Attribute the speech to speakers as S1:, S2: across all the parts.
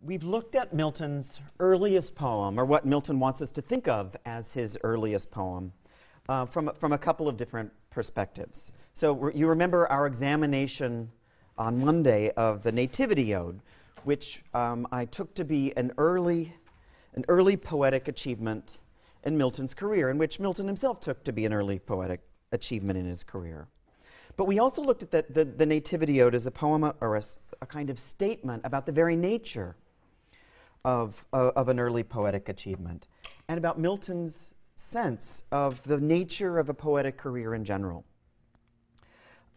S1: We've looked at Milton's earliest poem, or what Milton wants us to think of as his earliest poem, from a couple of different perspectives. So you remember our examination on Monday of the Nativity Ode, which I took to be an early poetic achievement in Milton's career, and which Milton himself took to be an early poetic achievement in his career. But we also looked at the Nativity Ode as a poem or a kind of statement about the very nature of an early poetic achievement, and about Milton's sense of the nature of a poetic career in general.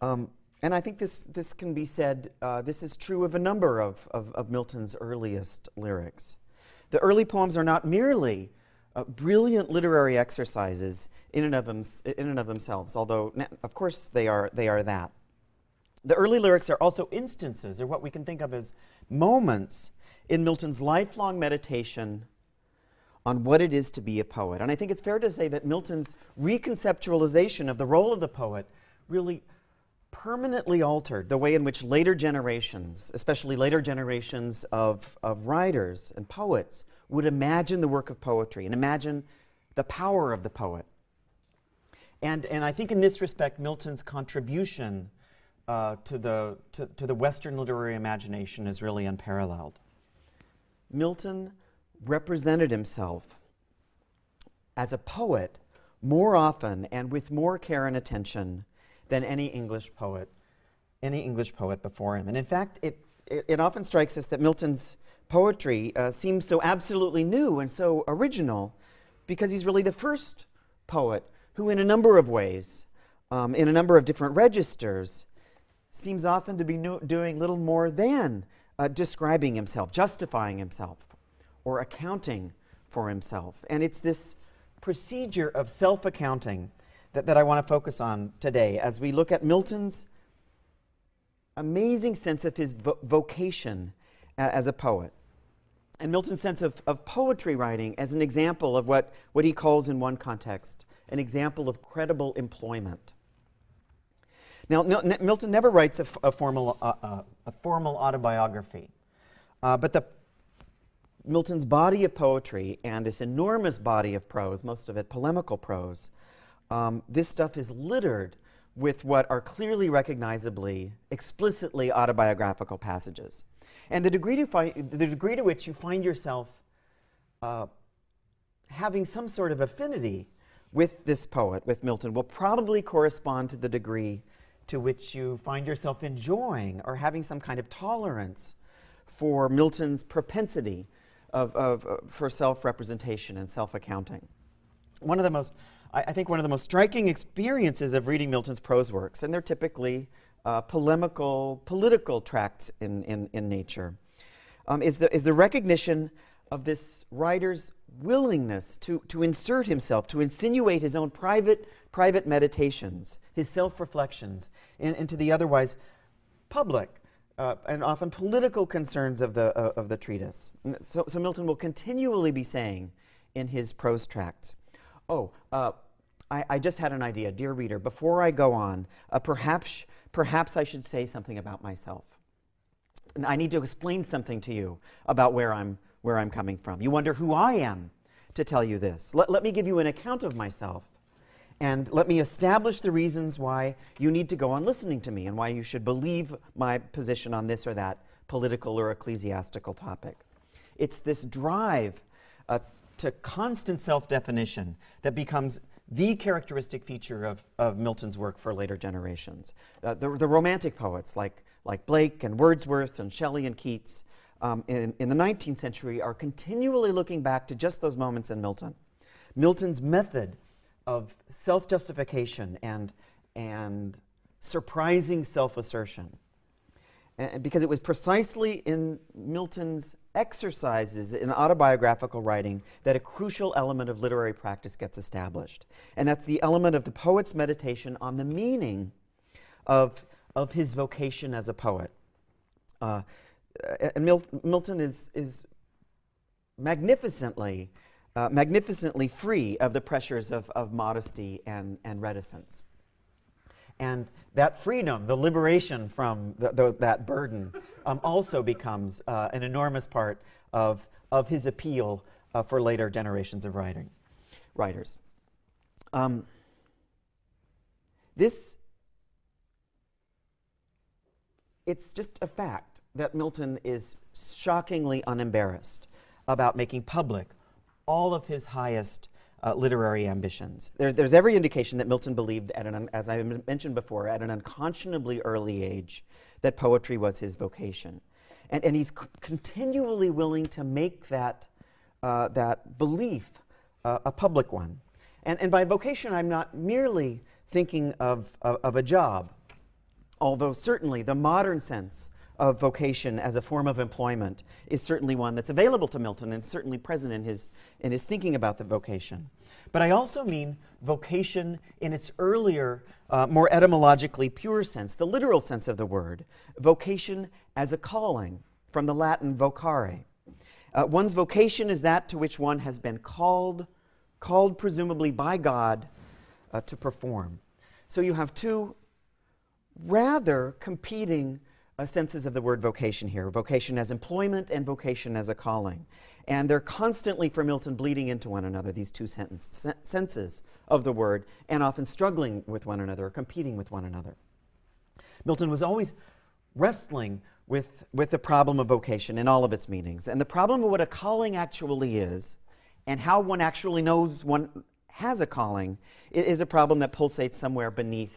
S1: And I think this can be said, this is true of a number of Milton's earliest lyrics. The early poems are not merely brilliant literary exercises in and of themselves, although of course they are that. The early lyrics are also instances, or what we can think of as moments, in Milton's lifelong meditation on what it is to be a poet. And I think it's fair to say that Milton's reconceptualization of the role of the poet really permanently altered the way in which later generations, especially later generations of writers and poets, would imagine the work of poetry and imagine the power of the poet. And I think in this respect, Milton's contribution to the Western literary imagination is really unparalleled. Milton represented himself as a poet more often and with more care and attention than any English poet before him. And in fact, it often strikes us that Milton's poetry seems so absolutely new and so original because he's really the first poet who, in a number of ways, in a number of different registers, seems often to be doing little more than describing himself, justifying himself, or accounting for himself. And it's this procedure of self-accounting that I want to focus on today as we look at Milton's amazing sense of his vocation as a poet, and Milton's sense of poetry writing as an example of what he calls in one context an example of credible employment. Now, Milton never writes a formal autobiography, but Milton's body of poetry and this enormous body of prose, most of it polemical prose, this stuff is littered with what are clearly recognizably, explicitly autobiographical passages. And the degree to which you find yourself having some sort of affinity with this poet, with Milton, will probably correspond to the degree to which you find yourself enjoying or having some kind of tolerance for Milton's propensity for self-representation and self-accounting. I think one of the most striking experiences of reading Milton's prose works, and they're typically polemical, political tracts in nature, is the recognition of this writer's willingness to insert himself, to insinuate his own private meditations, his self-reflections, into the otherwise public and often political concerns of the treatise. So Milton will continually be saying in his prose tracts, I just had an idea, dear reader. Before I go on, perhaps I should say something about myself. And I need to explain something to you about where I'm coming from. You wonder who I am to tell you this. Let me give you an account of myself, and let me establish the reasons why you need to go on listening to me and why you should believe my position on this or that political or ecclesiastical topic. It's this drive to constant self-definition that becomes the characteristic feature of Milton's work for later generations. The Romantic poets like Blake and Wordsworth and Shelley and Keats in the 19th century are continually looking back to just those moments in Milton. Milton's method of self-justification and surprising self-assertion. And because it was precisely in Milton's exercises in autobiographical writing that a crucial element of literary practice gets established. And that's the element of the poet's meditation on the meaning of his vocation as a poet. And Milton is magnificently free of the pressures of modesty and reticence. And that freedom, the liberation from that burden, also becomes an enormous part of his appeal for later generations of writers. It's just a fact that Milton is shockingly unembarrassed about making public all of his highest literary ambitions. There's every indication that Milton believed, as I mentioned before, at an unconscionably early age, that poetry was his vocation. And he's continually willing to make that belief a public one. And by vocation, I'm not merely thinking of a job, although certainly the modern sense of vocation as a form of employment is certainly one that's available to Milton and certainly present in his thinking about the vocation. But I also mean vocation in its earlier, more etymologically pure sense, the literal sense of the word, vocation as a calling, from the Latin vocare. One's vocation is that to which one has been called presumably by God to perform. So you have two rather competing senses of the word vocation here, vocation as employment and vocation as a calling. And they're constantly, for Milton, bleeding into one another, these two senses of the word, and often struggling with one another or competing with one another. Milton was always wrestling with the problem of vocation in all of its meanings. And the problem of what a calling actually is and how one actually knows one has a calling is a problem that pulsates somewhere beneath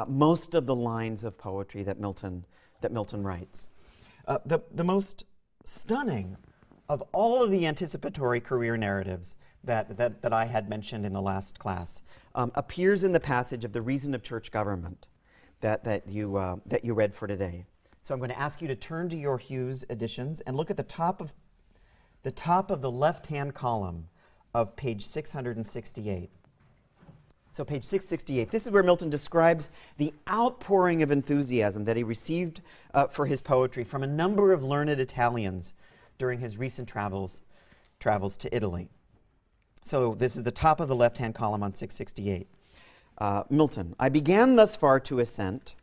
S1: most of the lines of poetry that Milton writes. The most stunning of all of the anticipatory career narratives that I had mentioned in the last class appears in the passage of the Reason of Church Government that you read for today. So I'm going to ask you to turn to your Hughes editions and look at the top of the left-hand column of page 668. So page 668, this is where Milton describes the outpouring of enthusiasm that he received for his poetry from a number of learned Italians during his recent travels to Italy. So this is the top of the left-hand column on 668. Milton, I began thus far to assent,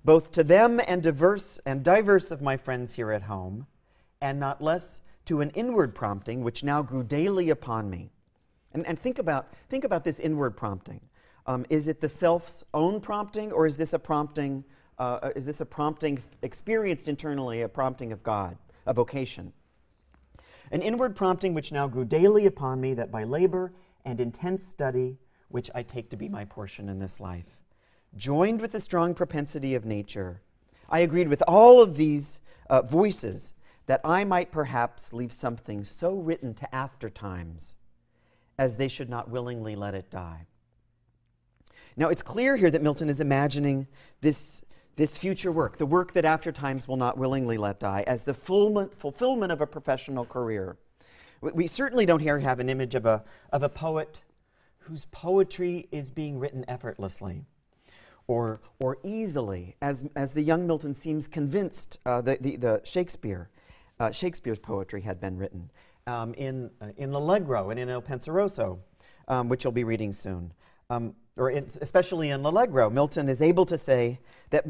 S1: both to them and diverse of my friends here at home, and not less to an inward prompting which now grew daily upon me. And think about this inward prompting. Is it the self's own prompting, or is this a prompting experienced internally, a prompting of God, a vocation? An inward prompting which now grew daily upon me, that by labor and intense study, which I take to be my portion in this life, joined with the strong propensity of nature, I agreed with all of these voices that I might perhaps leave something so written to after times as they should not willingly let it die. Now, it's clear here that Milton is imagining this future work, the work that after times will not willingly let die, as the fulfillment of a professional career. We certainly don't here have an image of a poet whose poetry is being written effortlessly or easily, as the young Milton seems convinced the Shakespeare's poetry had been written in L'Allegro and in Il Penseroso, which you'll be reading soon. Especially in L'Allegro, Milton is able to say that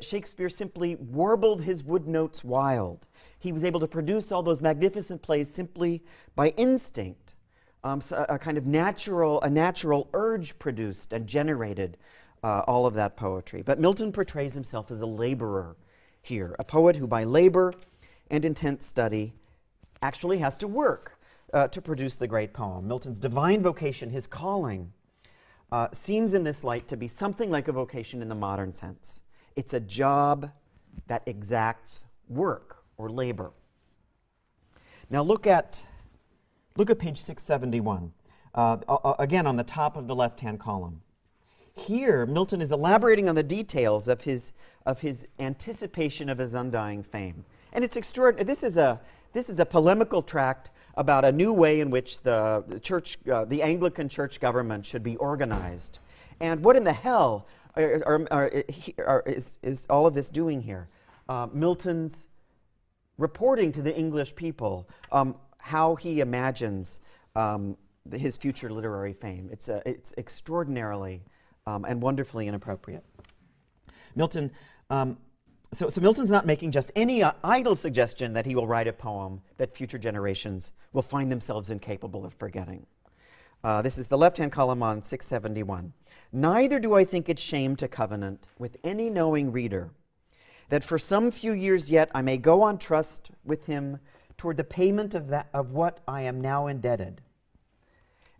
S1: Shakespeare simply warbled his wood notes wild. He was able to produce all those magnificent plays simply by instinct. So a kind of natural urge produced and generated all of that poetry. But Milton portrays himself as a laborer here, a poet who by labor and intense study actually has to work to produce the great poem. Milton's divine vocation, his calling, seems in this light to be something like a vocation in the modern sense. It's a job that exacts work or labor. Now look at page 671, again on the top of the left-hand column. Here, Milton is elaborating on the details of his anticipation of his undying fame, and it's extraordinary. This is a polemical tract about a new way in which the Anglican church government should be organized, and what in the hell is all of this doing here? Milton's reporting to the English people how he imagines his future literary fame. It's extraordinarily and wonderfully inappropriate. So Milton's not making just any idle suggestion that he will write a poem that future generations will find themselves incapable of forgetting. This is the left-hand column on 671. Neither do I think it shame to covenant with any knowing reader that for some few years yet I may go on trust with him toward the payment of what I am now indebted,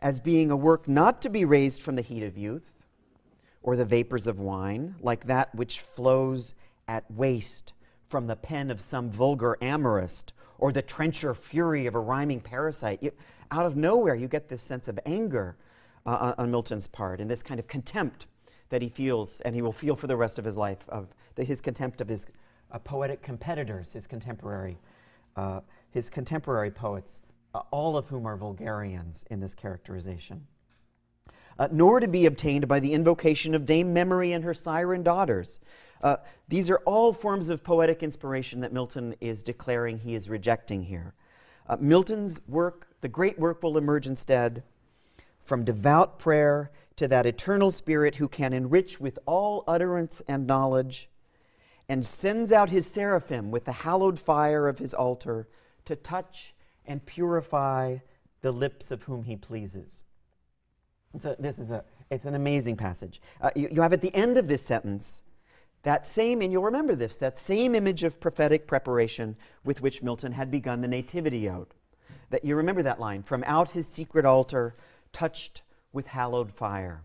S1: as being a work not to be raised from the heat of youth or the vapors of wine, like that which flows at waste from the pen of some vulgar amorist or the trencher fury of a rhyming parasite. Out of nowhere, you get this sense of anger on Milton's part, and this kind of contempt that he feels, and he will feel for the rest of his life, of his contempt of his poetic competitors, his contemporary poets, all of whom are vulgarians in this characterization. Nor to be obtained by the invocation of Dame Memory and her siren daughters. These are all forms of poetic inspiration that Milton is declaring he is rejecting here. Milton's work, the great work, will emerge instead from devout prayer to that eternal Spirit who can enrich with all utterance and knowledge, and sends out his seraphim with the hallowed fire of his altar to touch and purify the lips of whom he pleases. So it's an amazing passage. You have at the end of this sentence that same, and you'll remember this, that same image of prophetic preparation with which Milton had begun the Nativity Ode. That you remember that line, from out his secret altar, touched with hallowed fire.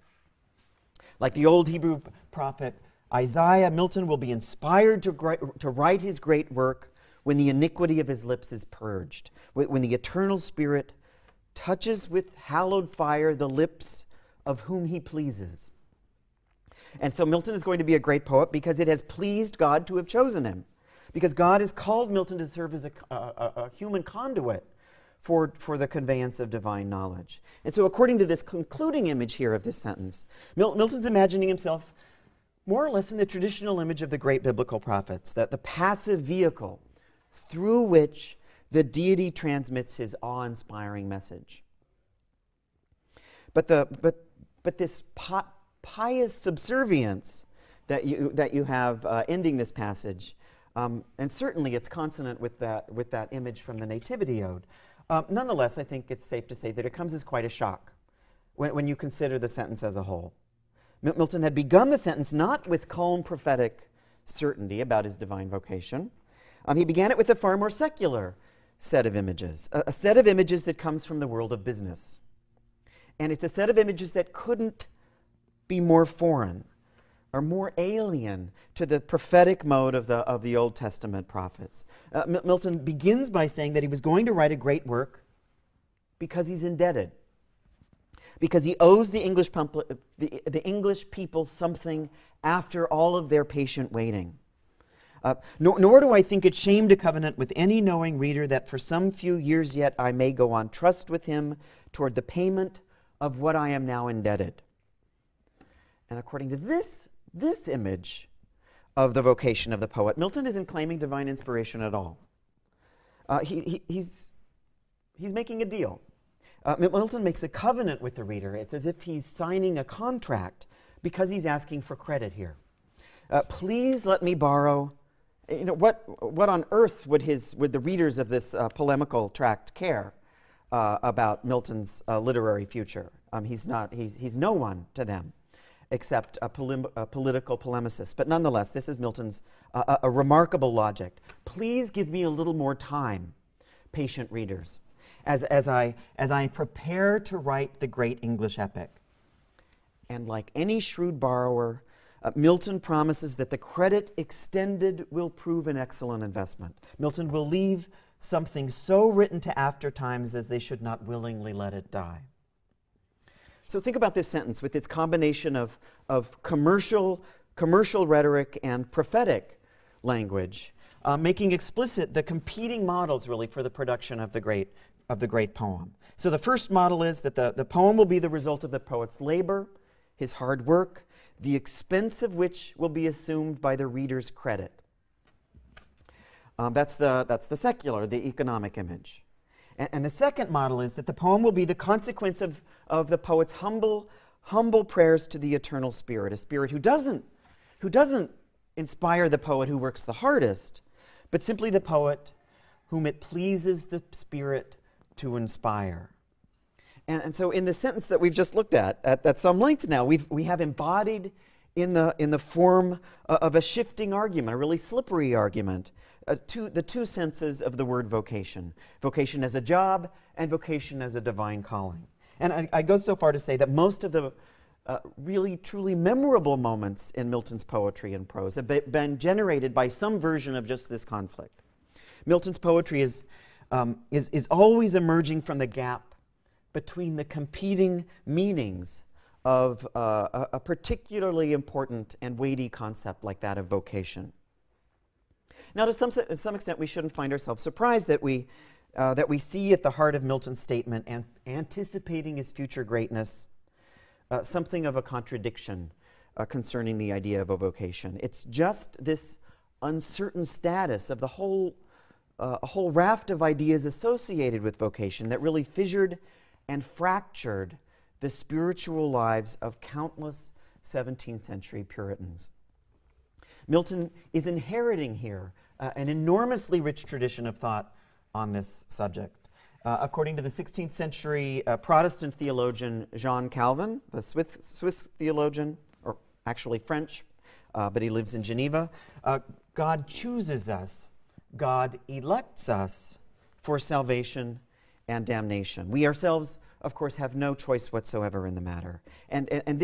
S1: Like the old Hebrew prophet Isaiah, Milton will be inspired to write his great work when the iniquity of his lips is purged, when the eternal Spirit touches with hallowed fire the lips of whom he pleases. And so Milton is going to be a great poet because it has pleased God to have chosen him, because God has called Milton to serve as a human conduit for the conveyance of divine knowledge. And so according to this concluding image here of this sentence, Milton's imagining himself more or less in the traditional image of the great biblical prophets, that the passive vehicle through which the deity transmits his awe-inspiring message. But this pious subservience that you have ending this passage, and certainly it's consonant with that image from the Nativity Ode. Nonetheless, I think it's safe to say that it comes as quite a shock when you consider the sentence as a whole. Milton had begun the sentence not with calm prophetic certainty about his divine vocation. He began it with a far more secular set of images, a set of images that comes from the world of business. And it's a set of images that couldn't be more foreign or more alien to the prophetic mode of the Old Testament prophets. Milton begins by saying that he was going to write a great work because he's indebted, because he owes the English people something after all of their patient waiting. Nor do I think it shame to covenant with any knowing reader that for some few years yet I may go on trust with him toward the payment of what I am now indebted. And according to this image of the vocation of the poet, Milton isn't claiming divine inspiration at all. He's making a deal. Milton makes a covenant with the reader. It's as if he's signing a contract because he's asking for credit here. Please let me borrow. What on earth would the readers of this polemical tract care about Milton's literary future? He's no one to them except a political polemicist. But nonetheless, this is Milton's a remarkable logic. Please give me a little more time, patient readers, as I prepare to write the great English epic. And like any shrewd borrower, Milton promises that the credit extended will prove an excellent investment. Milton will leave something so written to after times as they should not willingly let it die. So think about this sentence with its combination of commercial rhetoric and prophetic language, making explicit the competing models really for the production of the great poem. So the first model is that the poem will be the result of the poet's labor, his hard work, the expense of which will be assumed by the reader's credit. That's the secular, the economic image. And the second model is that the poem will be the consequence of the poet's humble prayers to the eternal Spirit, a Spirit who doesn't inspire the poet who works the hardest, but simply the poet whom it pleases the Spirit to inspire. And so in the sentence that we've just looked at some length now, we have embodied in the form of a shifting argument, a really slippery argument, the two senses of the word vocation. Vocation as a job and vocation as a divine calling. And I go so far to say that most of the really truly memorable moments in Milton's poetry and prose have been generated by some version of just this conflict. Milton's poetry is always emerging from the gap between the competing meanings of a particularly important and weighty concept like that of vocation. Now, to some extent, we shouldn't find ourselves surprised that we see at the heart of Milton's statement, and anticipating his future greatness, something of a contradiction concerning the idea of a vocation. It's just this uncertain status of the a whole raft of ideas associated with vocation that really fissured and fractured the spiritual lives of countless 17th century Puritans. Milton is inheriting here an enormously rich tradition of thought on this subject. According to the 16th century Protestant theologian Jean Calvin, the Swiss theologian, or actually French, but he lives in Geneva, God chooses us, God elects us for salvation and damnation. We ourselves, of course, have no choice whatsoever in the matter. And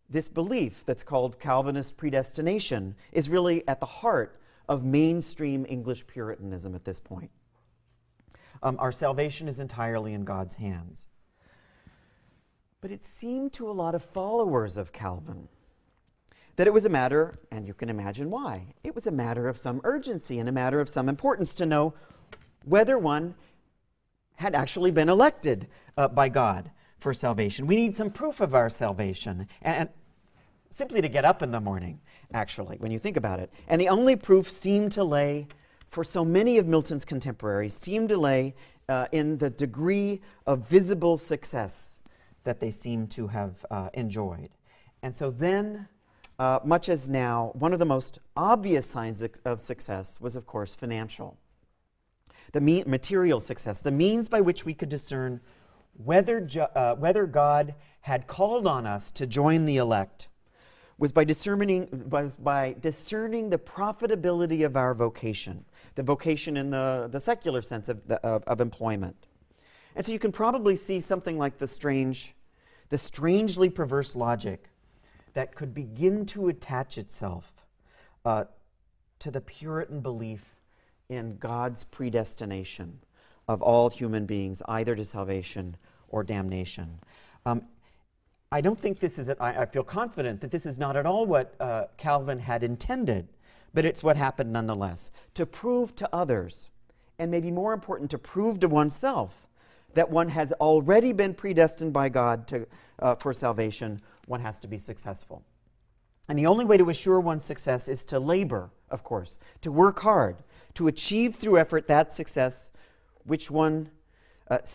S1: this belief that's called Calvinist predestination is really at the heart of mainstream English Puritanism at this point. Our salvation is entirely in God's hands. But it seemed to a lot of followers of Calvin that it was a matter, and you can imagine why, it was a matter of some urgency and a matter of some importance to know whether one had actually been elected by God for salvation. We need some proof of our salvation, and simply to get up in the morning, actually, when you think about it. And the only proof seemed to lay, for so many of Milton's contemporaries, seemed to lay in the degree of visible success that they seem to have enjoyed. And so then, much as now, one of the most obvious signs of success was, of course, financial. The material success, the means by which we could discern whether God had called on us to join the elect was by discerning the profitability of our vocation, the vocation in the secular sense of employment. And so you can probably see something like the strangely perverse logic that could begin to attach itself to the Puritan belief in God's predestination of all human beings, either to salvation or damnation. I don't think this is, I feel confident that this is not at all what Calvin had intended, but it's what happened nonetheless. To prove to others, and maybe more important, to prove to oneself that one has already been predestined by God for salvation, one has to be successful. And the only way to assure one's success is to labor, of course, to work hard, to achieve through effort that success which one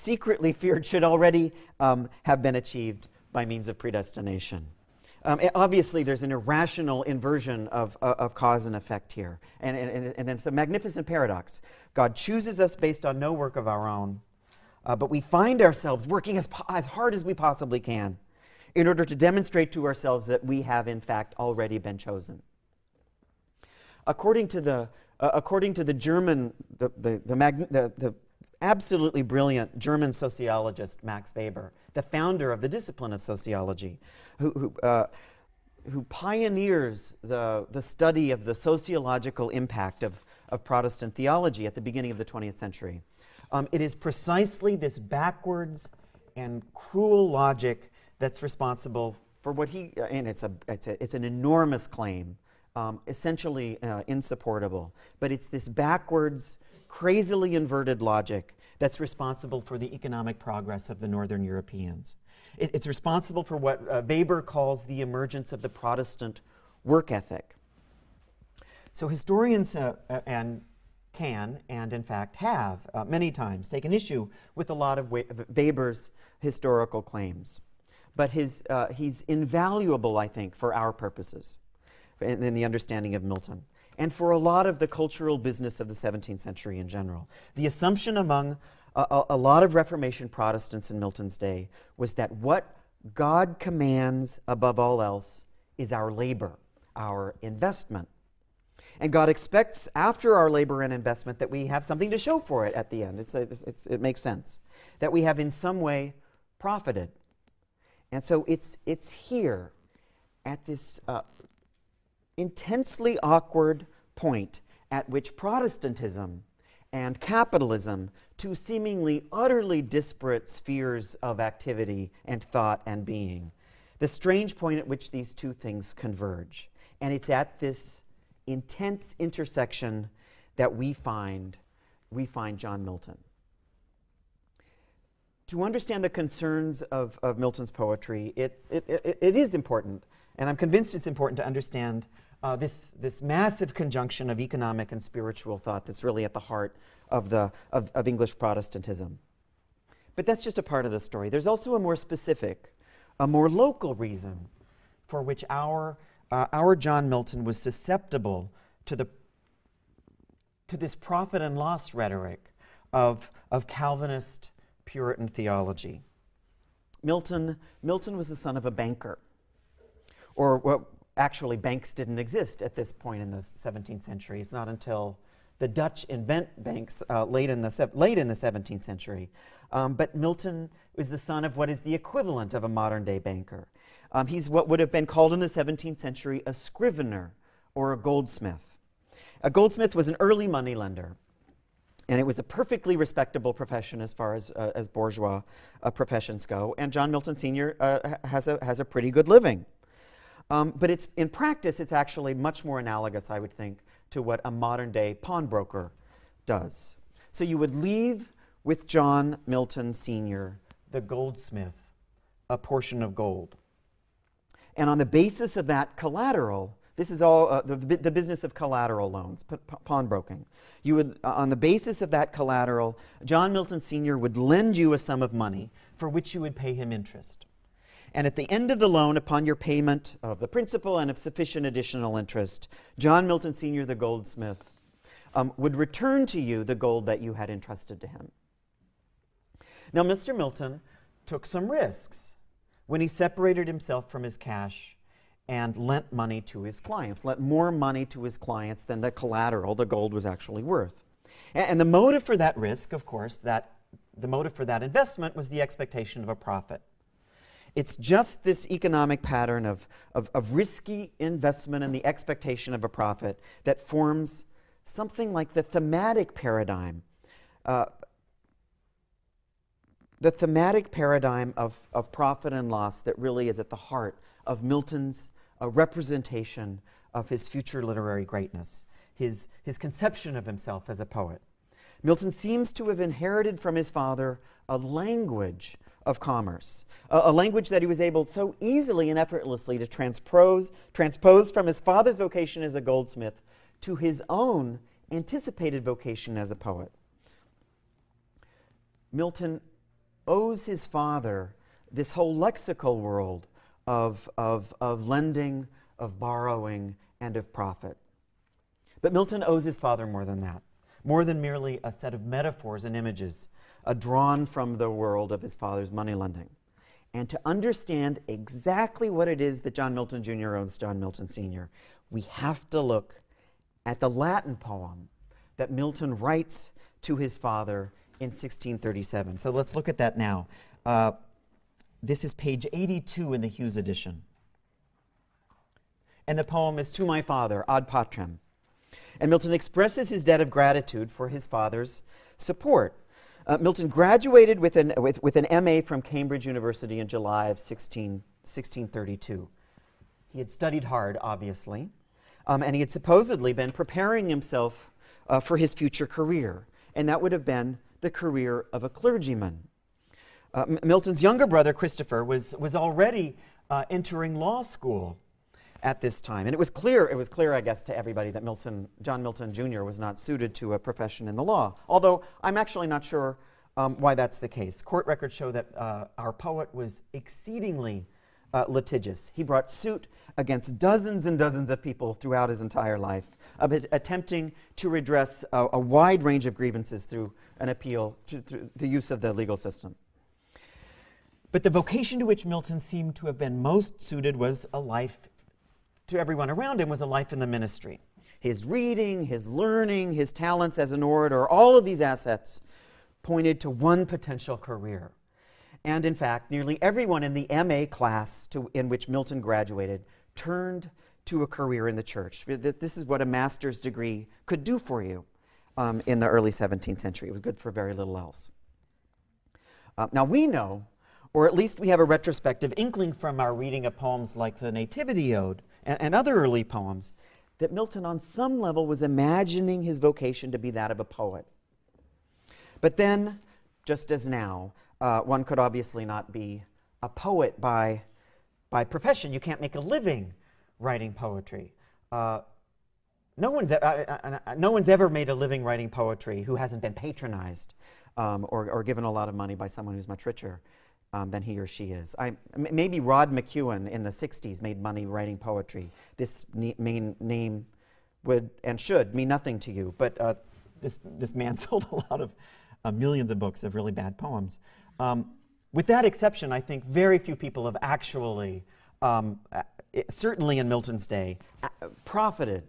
S1: secretly feared should already have been achieved by means of predestination. Obviously, there's an irrational inversion of cause and effect here. And it's a magnificent paradox. God chooses us based on no work of our own, but we find ourselves working as hard as we possibly can in order to demonstrate to ourselves that we have, in fact, already been chosen. According to the German, the absolutely brilliant German sociologist Max Weber, the founder of the discipline of sociology, who pioneers the study of the sociological impact of Protestant theology at the beginning of the 20th century. It is precisely this backwards and cruel logic that's responsible for what he, and it's an enormous claim, essentially insupportable, but it's this backwards, crazily inverted logic that's responsible for the economic progress of the Northern Europeans. It's responsible for what Weber calls the emergence of the Protestant work ethic. So historians can, and in fact have, many times taken issue with a lot of Weber's historical claims. But he's invaluable, I think, for our purposes. in the understanding of Milton, and for a lot of the cultural business of the 17th century in general. The assumption among a lot of Reformation Protestants in Milton's day was that what God commands above all else is our labor, our investment. And God expects after our labor and investment that we have something to show for it at the end. It makes sense. That we have in some way profited. And so it's here at this intensely awkward point at which Protestantism and capitalism, two seemingly utterly disparate spheres of activity and thought and being, the strange point at which these two things converge. And it's at this intense intersection that we find John Milton. To understand the concerns of Milton's poetry, it is important, and I'm convinced it's important to understand this massive conjunction of economic and spiritual thought that's really at the heart of English Protestantism. But that's just a part of the story. There's also a more specific, a more local reason for which our John Milton was susceptible to this profit and loss rhetoric of Calvinist Puritan theology. Milton was the son of a banker. Or, well, actually, banks didn't exist at this point in the 17th century. It's not until the Dutch invent banks late in the 17th century. But Milton was the son of what is the equivalent of a modern-day banker. He's what would have been called in the 17th century a scrivener or a goldsmith. A goldsmith was an early moneylender, and it was a perfectly respectable profession as far as bourgeois professions go. And John Milton Sr. has a pretty good living. But in practice, it's actually much more analogous, I would think, to what a modern-day pawnbroker does. So you would leave with John Milton Sr., the goldsmith, a portion of gold. And on the basis of that collateral, this is all the business of collateral loans, pawnbroking. You would, on the basis of that collateral, John Milton Sr. would lend you a sum of money for which you would pay him interest. And at the end of the loan, upon your payment of the principal and of sufficient additional interest, John Milton Sr., the goldsmith, would return to you the gold that you had entrusted to him. Now, Mr. Milton took some risks when he separated himself from his cash and lent money to his clients, lent more money to his clients than the collateral, the gold, was actually worth. And the motive for that risk, of course, the motive for that investment was the expectation of a profit. It's just this economic pattern of risky investment and the expectation of a profit that forms something like the thematic paradigm. The thematic paradigm of profit and loss that really is at the heart of Milton's representation of his future literary greatness, his conception of himself as a poet. Milton seems to have inherited from his father a language of commerce, a language that he was able so easily and effortlessly to transpose from his father's vocation as a goldsmith to his own anticipated vocation as a poet. Milton owes his father this whole lexical world of lending, of borrowing, and of profit. But Milton owes his father more than that, more than merely a set of metaphors and images drawn from the world of his father's moneylending. And to understand exactly what it is that John Milton Jr. owes John Milton Sr., we have to look at the Latin poem that Milton writes to his father in 1637. So let's look at that now. This is page 82 in the Hughes edition. And the poem is To My Father, Ad Patrem. And Milton expresses his debt of gratitude for his father's support. Milton graduated with an MA from Cambridge University in July of 1632. He had studied hard, obviously, and he had supposedly been preparing himself for his future career, and that would have been the career of a clergyman. Milton's younger brother, Christopher, was already entering law school at this time, and it was clear, I guess, to everybody that John Milton Jr. was not suited to a profession in the law, although I'm actually not sure why that's the case. Court records show that our poet was exceedingly litigious. He brought suit against dozens and dozens of people throughout his entire life, attempting to redress a wide range of grievances through an appeal, through the use of the legal system. But the vocation to which Milton seemed to have been most suited was a life, to everyone around him, was a life in the ministry. His reading, his learning, his talents as an orator, all of these assets pointed to one potential career. And in fact, nearly everyone in the MA class in which Milton graduated turned to a career in the church. This is what a master's degree could do for you in the early 17th century. It was good for very little else. Now we know, or at least we have a retrospective inkling from our reading of poems like the Nativity Ode and other early poems, that Milton on some level was imagining his vocation to be that of a poet. But then, just as now, one could obviously not be a poet by profession. You can't make a living writing poetry. No one's ever made a living writing poetry who hasn't been patronized or given a lot of money by someone who's much richer than he or she is. Maybe Rod McEwen in the 60s made money writing poetry. This name would and should mean nothing to you, but this man sold a lot of millions of books of really bad poems. With that exception, I think very few people have actually, certainly in Milton's day, profited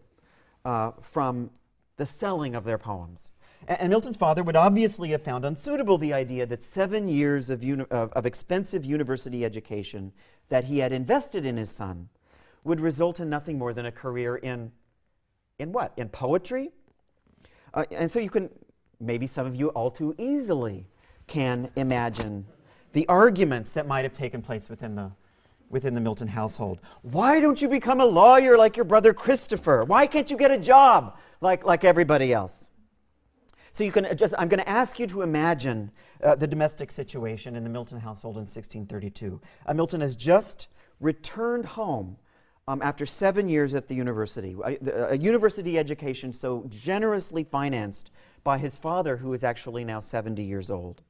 S1: from the selling of their poems. And Milton's father would obviously have found unsuitable the idea that 7 years of expensive university education that he had invested in his son would result in nothing more than a career in what? In poetry? And so you can, maybe some of you all too easily can imagine the arguments that might have taken place within the Milton household. Why don't you become a lawyer like your brother Christopher? Why can't you get a job like everybody else? So you can I'm going to ask you to imagine the domestic situation in the Milton household in 1632. Milton has just returned home after 7 years at the university, a university education so generously financed by his father, who is actually now 70 years old.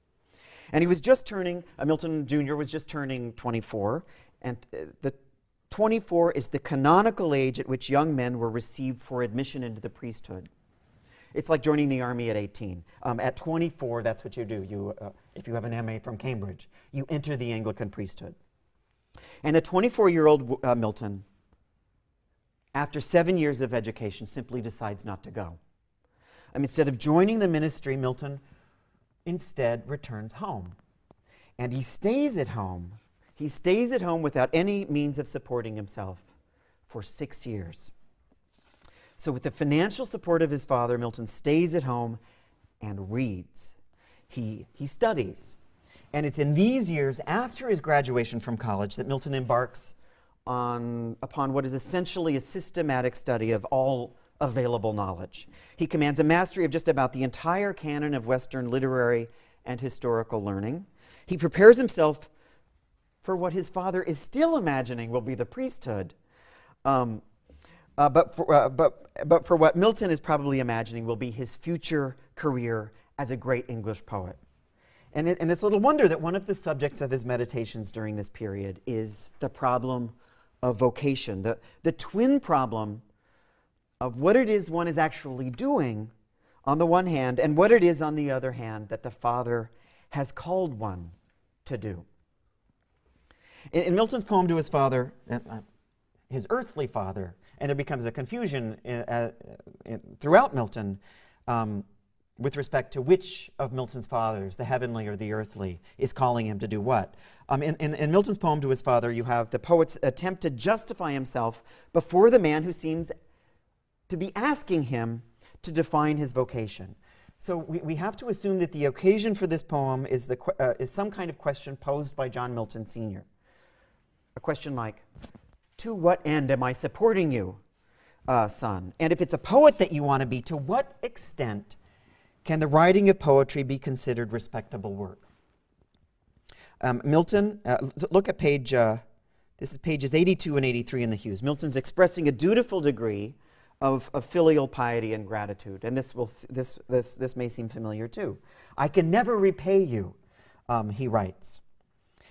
S1: And he was just turning, Milton Jr. was just turning 24, and the 24 is the canonical age at which young men were received for admission into the priesthood. It's like joining the army at 18. At 24, that's what you do. If you have an MA from Cambridge, you enter the Anglican priesthood. And a 24-year-old Milton, after 7 years of education, simply decides not to go. Instead of joining the ministry, Milton instead returns home. And he stays at home. He stays at home without any means of supporting himself for 6 years. So with the financial support of his father, Milton stays at home and reads. He studies. And it's in these years after his graduation from college that Milton embarks upon what is essentially a systematic study of all available knowledge. He commands a mastery of just about the entire canon of Western literary and historical learning. He prepares himself for what his father is still imagining will be the priesthood. But for what Milton is probably imagining will be his future career as a great English poet. And it's little wonder that one of the subjects of his meditations during this period is the problem of vocation, the twin problem of what it is one is actually doing on the one hand, and what it is on the other hand that the Father has called one to do. In Milton's poem to his father, his earthly father, and there becomes a confusion throughout Milton with respect to which of Milton's fathers, the heavenly or the earthly, is calling him to do what. In Milton's poem to his father, you have the poet's attempt to justify himself before the man who seems to be asking him to define his vocation. So we have to assume that the occasion for this poem is some kind of question posed by John Milton Sr. A question like, to what end am I supporting you, son? And if it's a poet that you want to be, to what extent can the writing of poetry be considered respectable work? Milton, look at this is pages 82 and 83 in the Hughes. Milton's expressing a dutiful degree of filial piety and gratitude, and this may seem familiar too. I can never repay you, he writes.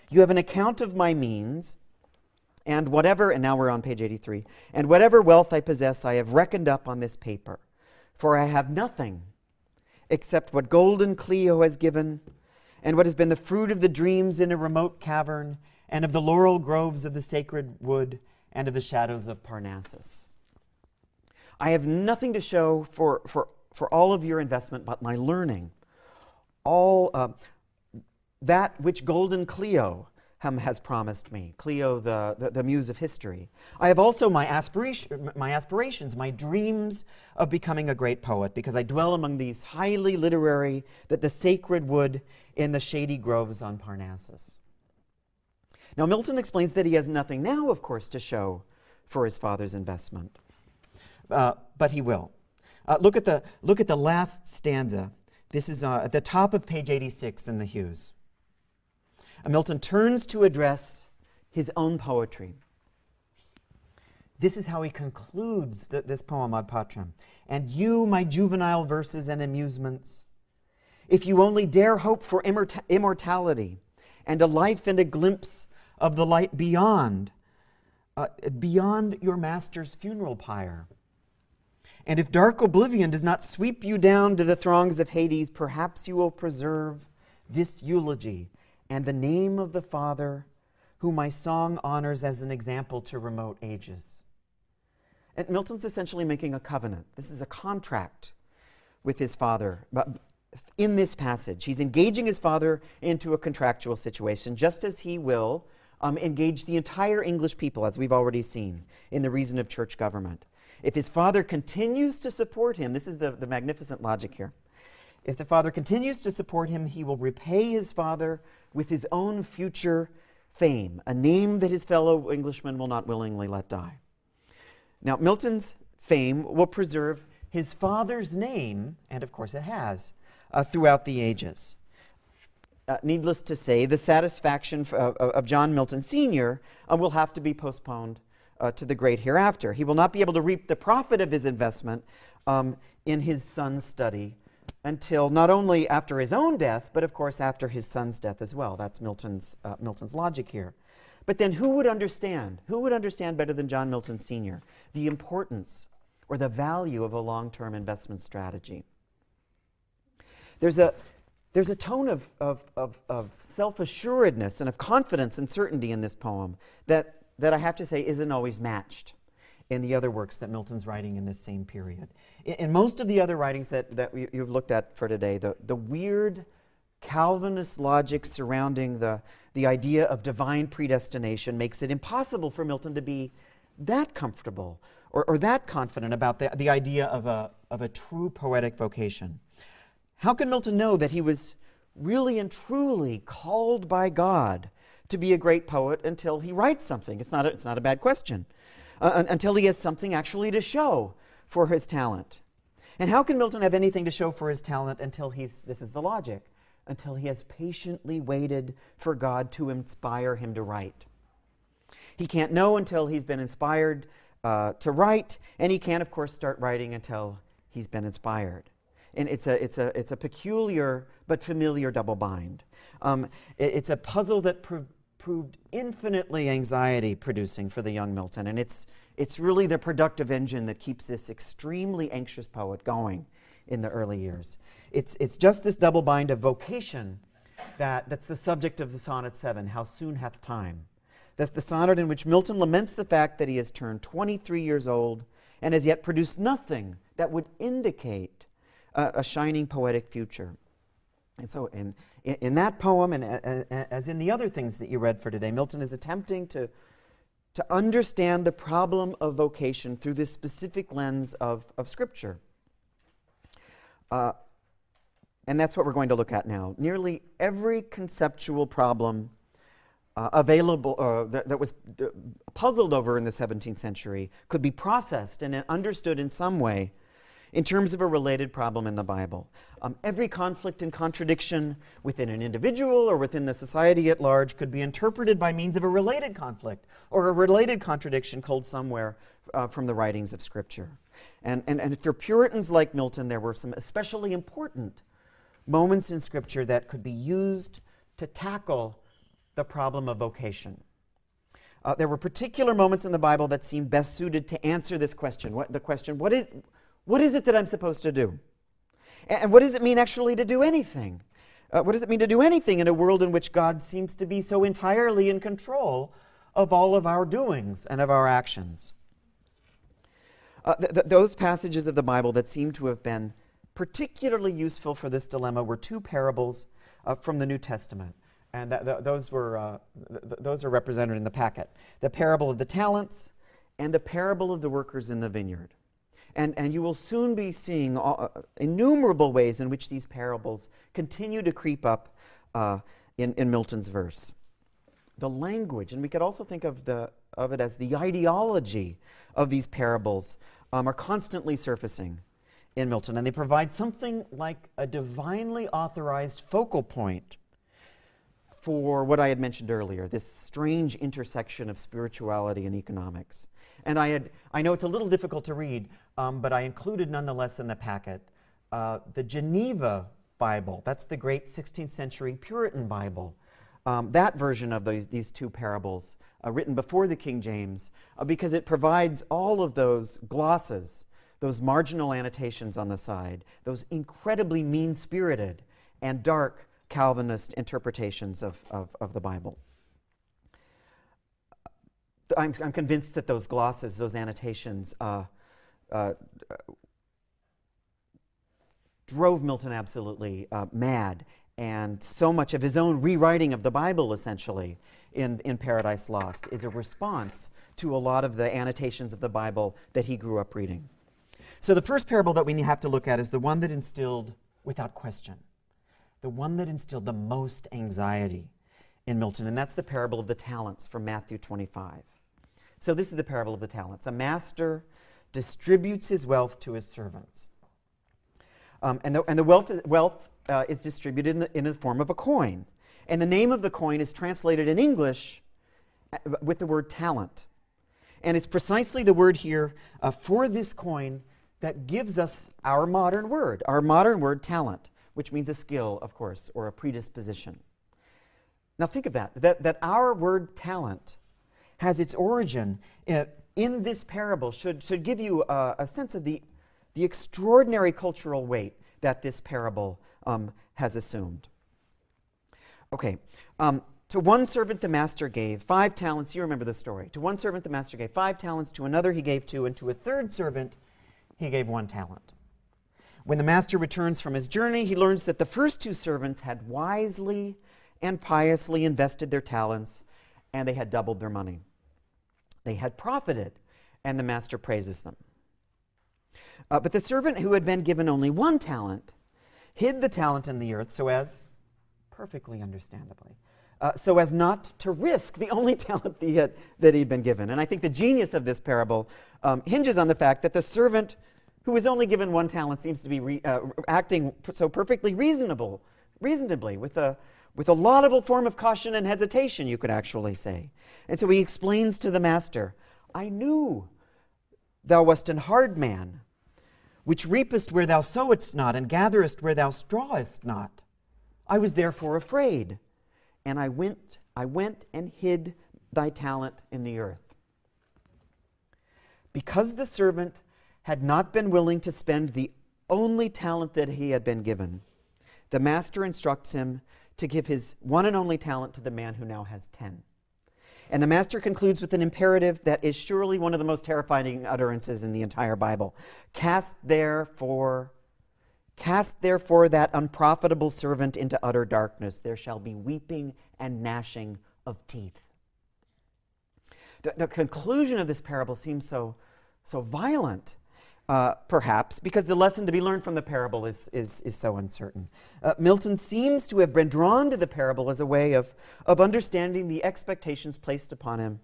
S1: You have an account of my means, And whatever, and now we're on page 83, and whatever wealth I possess I have reckoned up on this paper, for I have nothing except what golden Clio has given, and what has been the fruit of the dreams in a remote cavern, and of the laurel groves of the sacred wood, and of the shadows of Parnassus. I have nothing to show for all of your investment but my learning, all that which golden Clio has promised me, Clio, the muse of history. I have also my aspirations, my dreams of becoming a great poet, because I dwell among these highly literary, the sacred wood in the shady groves on Parnassus. Now, Milton explains that he has nothing now, of course, to show for his father's investment, but he will. Look at the last stanza. This is at the top of page 86 in the Hughes. Milton turns to address his own poetry. This is how he concludes this poem, Ad Patrem. And you, my juvenile verses and amusements, if you only dare hope for immortality and a life and a glimpse of the light beyond your master's funeral pyre, and if dark oblivion does not sweep you down to the throngs of Hades, perhaps you will preserve this eulogy and the name of the Father, whom my song honors as an example to remote ages. And Milton's essentially making a covenant. This is a contract with his father. But in this passage, he's engaging his father into a contractual situation, just as he will engage the entire English people, as we've already seen, in the reason of church government. If his father continues to support him, this is the magnificent logic here. If the father continues to support him, he will repay his father with his own future fame, a name that his fellow Englishmen will not willingly let die. Now, Milton's fame will preserve his father's name, and of course it has, throughout the ages. Needless to say, the satisfaction of John Milton Sr. Will have to be postponed to the great hereafter. He will not be able to reap the profit of his investment in his son's study until not only after his own death, but of course after his son's death as well. That's Milton's logic here. But then who would understand? Who would understand better than John Milton Sr. the importance or the value of a long-term investment strategy? There's a tone of self-assuredness and of confidence and certainty in this poem that I have to say isn't always matched in the other works that Milton's writing in this same period. In most of the other writings that you've looked at for today, the weird Calvinist logic surrounding the idea of divine predestination makes it impossible for Milton to be that comfortable or that confident about the idea of a true poetic vocation. How can Milton know that he was really and truly called by God to be a great poet until he writes something? It's not a bad question. Until he has something actually to show for his talent. And how can Milton have anything to show for his talent until this is the logic, until he has patiently waited for God to inspire him to write? He can't know until he's been inspired to write, and he can't, of course, start writing until he's been inspired. And it's a peculiar but familiar double bind. It's a puzzle that proved infinitely anxiety-producing for the young Milton, and it's really the productive engine that keeps this extremely anxious poet going in the early years. It's just this double bind of vocation that's the subject of the Sonnet 7, How Soon Hath Time. That's the sonnet in which Milton laments the fact that he has turned 23 years old and has yet produced nothing that would indicate a shining poetic future. And so in that poem, and as in the other things that you read for today, Milton is attempting to understand the problem of vocation through this specific lens of Scripture. And that's what we're going to look at now. Nearly every conceptual problem available that was puzzled over in the 17th century could be processed and understood in some way in terms of a related problem in the Bible. Every conflict and contradiction within an individual or within the society at large could be interpreted by means of a related conflict or a related contradiction culled somewhere from the writings of Scripture. And for Puritans like Milton, there were some especially important moments in Scripture that could be used to tackle the problem of vocation. There were particular moments in the Bible that seemed best suited to answer this question. What is it that I'm supposed to do? And what does it mean actually to do anything? What does it mean to do anything in a world in which God seems to be so entirely in control of all of our doings and of our actions? Those passages of the Bible that seem to have been particularly useful for this dilemma were two parables from the New Testament. And those are represented in the packet. The parable of the talents and the parable of the workers in the vineyard. And you will soon be seeing innumerable ways in which these parables continue to creep up in Milton's verse. The language, and we could also think of it as the ideology of these parables, are constantly surfacing in Milton. And they provide something like a divinely authorized focal point for what I had mentioned earlier, this strange intersection of spirituality and economics. And I know it's a little difficult to read, but I included nonetheless in the packet the Geneva Bible. That's the great 16th century Puritan Bible. That version of these two parables, written before the King James, because it provides all of those glosses, those marginal annotations on the side, those incredibly mean-spirited and dark Calvinist interpretations of the Bible. I'm convinced that those glosses, those annotations, drove Milton absolutely mad, and so much of his own rewriting of the Bible, essentially, in Paradise Lost, is a response to a lot of the annotations of the Bible that he grew up reading. So the first parable that we have to look at is the one that instilled, without question, the one that instilled the most anxiety in Milton, and that's the parable of the talents from Matthew 25. So this is the parable of the talents. A master distributes his wealth to his servants. And the wealth is distributed in the form of a coin. And the name of the coin is translated in English with the word talent. And it's precisely the word here for this coin that gives us our modern word talent, which means a skill, of course, or a predisposition. Now think of that our word talent has its origin in this parable, should give you a sense of the extraordinary cultural weight that this parable has assumed. Okay, to one servant the master gave 5 talents. You remember the story. To one servant the master gave 5 talents, to another he gave 2, and to a third servant he gave 1 talent. When the master returns from his journey, he learns that the first 2 servants had wisely and piously invested their talents, and they had doubled their money. They had profited, and the master praises them. But the servant who had been given only 1 talent hid the talent in the earth so as, perfectly understandably, so as not to risk the only talent that he'd been given. And I think the genius of this parable hinges on the fact that the servant who was only given 1 talent seems to be acting so perfectly reasonably, with a laudable form of caution and hesitation, you could actually say. And so he explains to the master, I knew thou wast an hard man, which reapest where thou sowest not, and gatherest where thou strawest not. I was therefore afraid, and I went and hid thy talent in the earth. Because the servant had not been willing to spend the only talent that he had been given, the master instructs him to give his one and only talent to the man who now has 10. And the master concludes with an imperative that is surely one of the most terrifying utterances in the entire Bible. Cast therefore that unprofitable servant into utter darkness. There shall be weeping and gnashing of teeth. The conclusion of this parable seems so violent, perhaps, because the lesson to be learned from the parable is so uncertain. Milton seems to have been drawn to the parable as a way of understanding the expectations placed upon him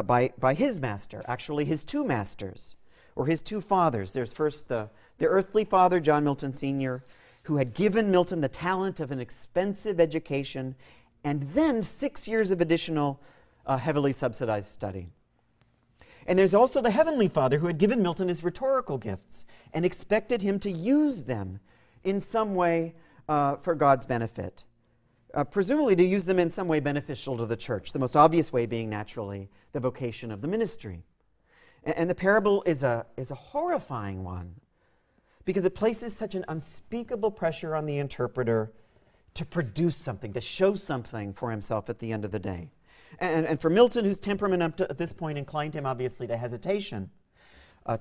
S1: by his master, actually his 2 masters, or his 2 fathers. There's first the earthly father, John Milton Sr., who had given Milton the talent of an expensive education, and then 6 years of additional heavily subsidized study. And there's also the Heavenly Father who had given Milton his rhetorical gifts and expected him to use them in some way for God's benefit. presumably to use them in some way beneficial to the church, the most obvious way being naturally the vocation of the ministry. And the parable is a horrifying one because it places such an unspeakable pressure on the interpreter to produce something, to show something for himself at the end of the day. And for Milton, whose temperament up to this point inclined him obviously to hesitation,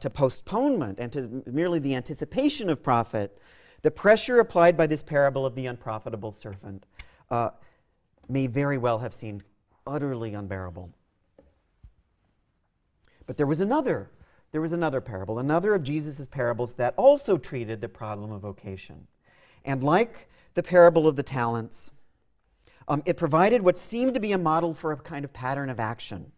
S1: to postponement, and to merely the anticipation of profit, the pressure applied by this parable of the unprofitable servant may very well have seemed utterly unbearable. But there was another parable, another of Jesus' parables that also treated the problem of vocation. And like the parable of the talents, it provided what seemed to be a model for a kind of pattern of action,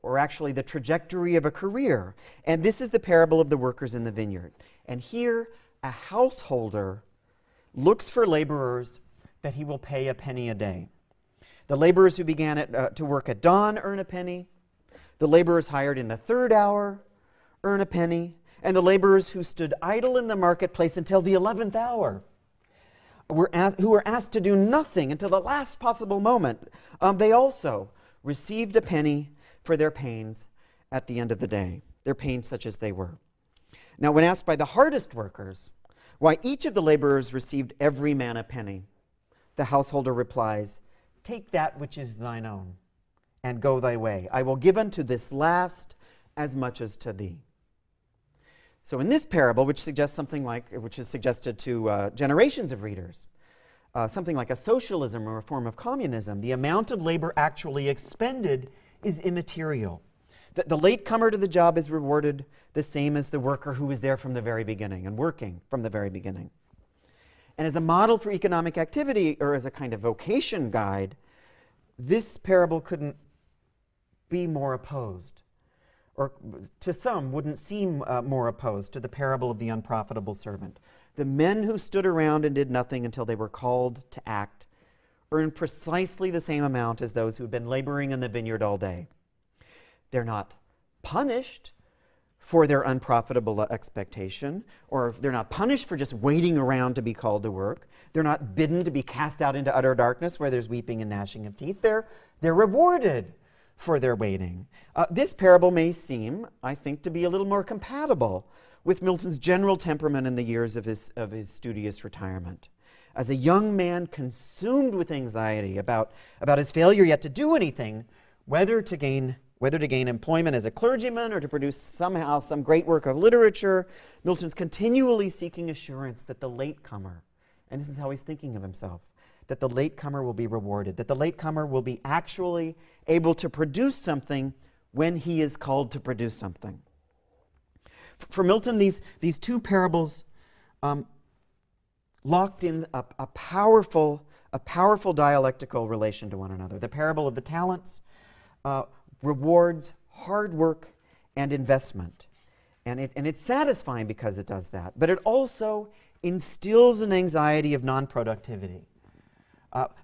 S1: or actually the trajectory of a career. And this is the parable of the workers in the vineyard. And here, a householder looks for laborers that he will pay a penny a day. The laborers who began to work at dawn earn a penny. The laborers hired in the third hour earn a penny. And the laborers who stood idle in the marketplace until the 11th hour, who were asked to do nothing until the last possible moment, they also received a penny for their pains at the end of the day, their pains such as they were. Now, when asked by the hardest workers why each of the laborers received every man a penny, the householder replies, "Take that which is thine own, and go thy way. I will give unto this last as much as to thee." So in this parable, which is suggested to generations of readers, something like a socialism or a form of communism, the amount of labor actually expended is immaterial. The latecomer to the job is rewarded the same as the worker who was there from the very beginning and working from the very beginning. And as a model for economic activity, or as a kind of vocation guide, this parable couldn't be more opposed, or to some wouldn't seem more opposed to the parable of the unprofitable servant. The men who stood around and did nothing until they were called to act earned precisely the same amount as those who had been laboring in the vineyard all day. They're not punished for their unprofitable expectation, or they're not punished for just waiting around to be called to work. They're not bidden to be cast out into utter darkness where there's weeping and gnashing of teeth. They're rewarded for their waiting. This parable may seem, I think, to be a little more compatible with Milton's general temperament in the years of his studious retirement. As a young man consumed with anxiety about his failure yet to do anything, whether to gain employment as a clergyman or to produce somehow some great work of literature, Milton's continually seeking assurance that the latecomer, and this is how he's thinking of himself, that the latecomer will be rewarded, that the latecomer will be actually able to produce something when he is called to produce something. For Milton, these two parables locked in a powerful dialectical relation to one another. The parable of the talents rewards hard work and investment. And it's satisfying because it does that. But it also instills an anxiety of non-productivity.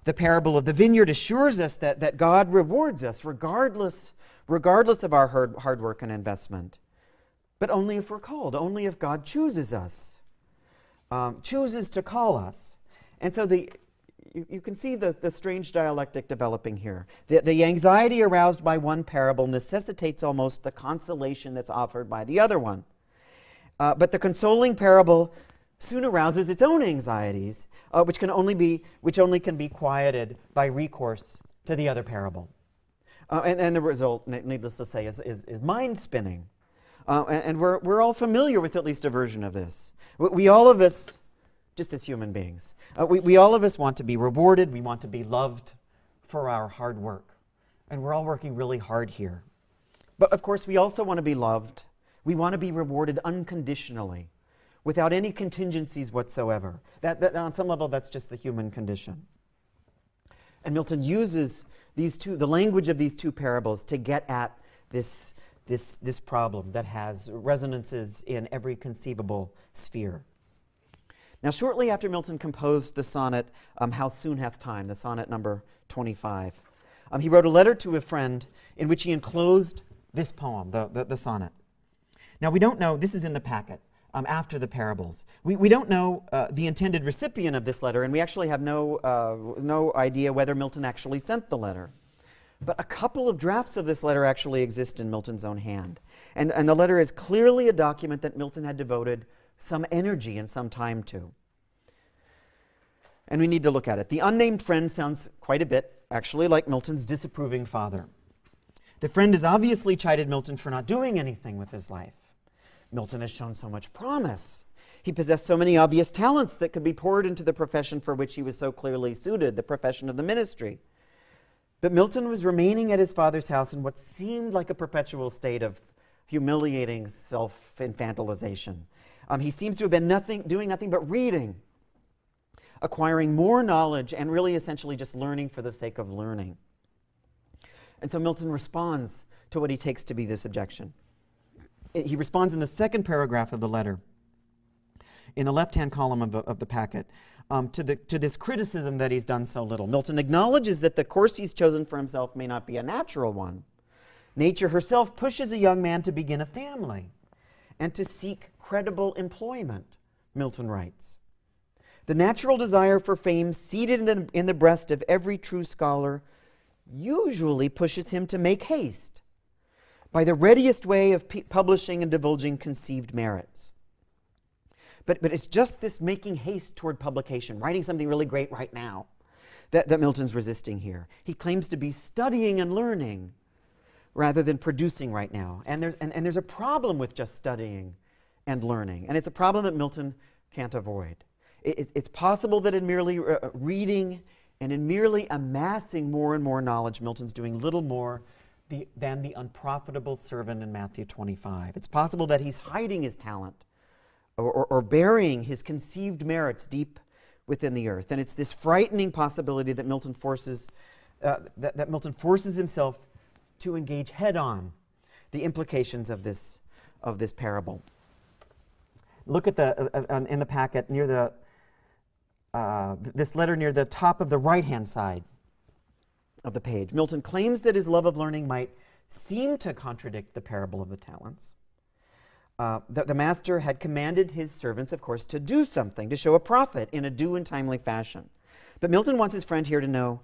S1: The parable of the vineyard assures us that God rewards us regardless of our hard work and investment. But only if we're called, only if God chooses us, chooses to call us. And so you can see the strange dialectic developing here. The anxiety aroused by one parable necessitates almost the consolation that's offered by the other one. But the consoling parable soon arouses its own anxieties, which only can be quieted by recourse to the other parable. And the result, needless to say, is mind-spinning. And we're all familiar with at least a version of this. We all of us, just as human beings, we all of us want to be rewarded. We want to be loved for our hard work. And we're all working really hard here. But of course, we also want to be loved. We want to be rewarded unconditionally, without any contingencies whatsoever. That on some level, that's just the human condition. And Milton uses the language of these two parables to get at this problem that has resonances in every conceivable sphere. Now, shortly after Milton composed the sonnet, How Soon Hath Time, the sonnet number 25, he wrote a letter to a friend in which he enclosed this poem, the sonnet. Now, we don't know, this is in the packet. after the parables. We don't know the intended recipient of this letter, and we actually have no idea whether Milton actually sent the letter. But a couple of drafts of this letter actually exist in Milton's own hand. And the letter is clearly a document that Milton had devoted some energy and some time to. And we need to look at it. The unnamed friend sounds quite a bit, actually, like Milton's disapproving father. The friend has obviously chided Milton for not doing anything with his life. Milton has shown so much promise. He possessed so many obvious talents that could be poured into the profession for which he was so clearly suited, the profession of the ministry. But Milton was remaining at his father's house in what seemed like a perpetual state of humiliating self-infantilization. He seems to have been doing nothing but reading, acquiring more knowledge, and really essentially just learning for the sake of learning. And so Milton responds to what he takes to be this objection. He responds in the second paragraph of the letter, in the left-hand column of the packet, to this criticism that he's done so little. Milton acknowledges that the course he's chosen for himself may not be a natural one. Nature herself pushes a young man to begin a family and to seek credible employment, Milton writes. The natural desire for fame seated in the breast of every true scholar usually pushes him to make haste by the readiest way of publishing and divulging conceived merits. But it's just this making haste toward publication, writing something really great right now, that Milton's resisting here. He claims to be studying and learning rather than producing right now. And there's a problem with just studying and learning. And it's a problem that Milton can't avoid. It's possible that in merely reading and in merely amassing more and more knowledge, Milton's doing little more than the unprofitable servant in Matthew 25. It's possible that he's hiding his talent or burying his conceived merits deep within the earth. And it's this frightening possibility that Milton forces himself to engage head-on the implications of this parable. Look at in the packet near this letter near the top of the right-hand side of the page. Milton claims that his love of learning might seem to contradict the parable of the talents. The master had commanded his servants, of course, to do something, to show a profit in a due and timely fashion. But Milton wants his friend here to know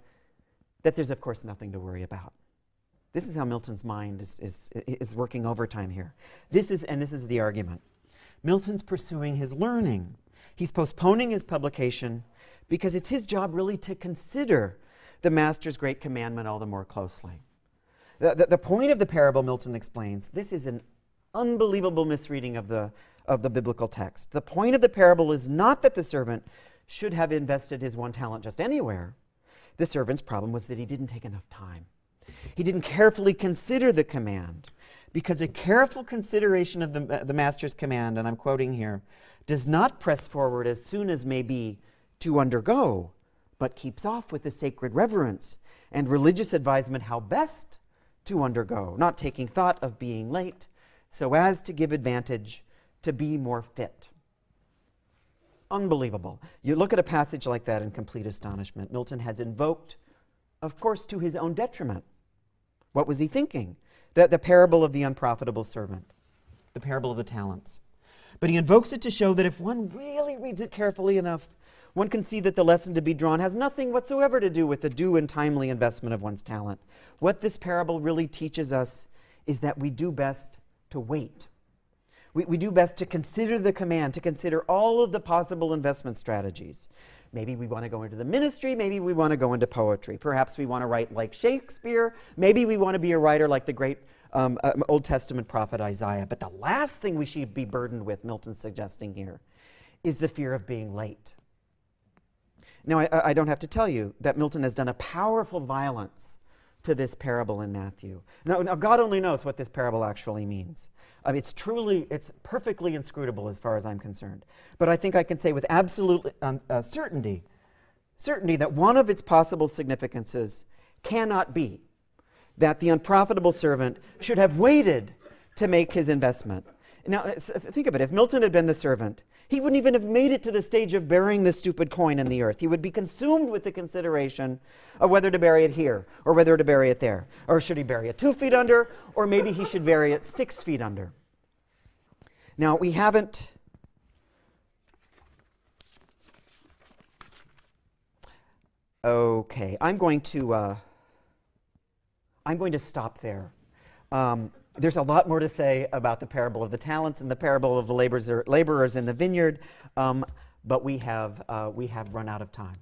S1: that there's, of course, nothing to worry about. This is how Milton's mind is working overtime here. This is the argument. Milton's pursuing his learning. He's postponing his publication because it's his job really to consider the master's great commandment all the more closely. The point of the parable, Milton explains, this is an unbelievable misreading of the biblical text. The point of the parable is not that the servant should have invested his one talent just anywhere. The servant's problem was that he didn't take enough time. He didn't carefully consider the command, because a careful consideration of the master's command, and I'm quoting here, does not press forward as soon as may be to undergo, but keeps off with a sacred reverence and religious advisement how best to undergo, not taking thought of being late, so as to give advantage to be more fit. Unbelievable. You look at a passage like that in complete astonishment. Milton has invoked, of course, to his own detriment. What was he thinking? The parable of the unprofitable servant, the parable of the talents. But he invokes it to show that if one really reads it carefully enough, one can see that the lesson to be drawn has nothing whatsoever to do with the due and timely investment of one's talent. What this parable really teaches us is that we do best to wait. We do best to consider the command, to consider all of the possible investment strategies. Maybe we want to go into the ministry. Maybe we want to go into poetry. Perhaps we want to write like Shakespeare. Maybe we want to be a writer like the great Old Testament prophet Isaiah. But the last thing we should be burdened with, Milton's suggesting here, is the fear of being late. Now, I don't have to tell you that Milton has done a powerful violence to this parable in Matthew. Now, God only knows what this parable actually means. It's perfectly inscrutable as far as I'm concerned. But I think I can say with absolute certainty that one of its possible significances cannot be that the unprofitable servant should have waited to make his investment. Now, think of it. If Milton had been the servant, he wouldn't even have made it to the stage of burying this stupid coin in the earth. He would be consumed with the consideration of whether to bury it here or whether to bury it there. Or should he bury it 2 feet under, or maybe he should bury it 6 feet under. Now, we haven't Okay, I'm going to stop there. There's a lot more to say about the parable of the talents and the parable of the laborers in the vineyard, but we have run out of time.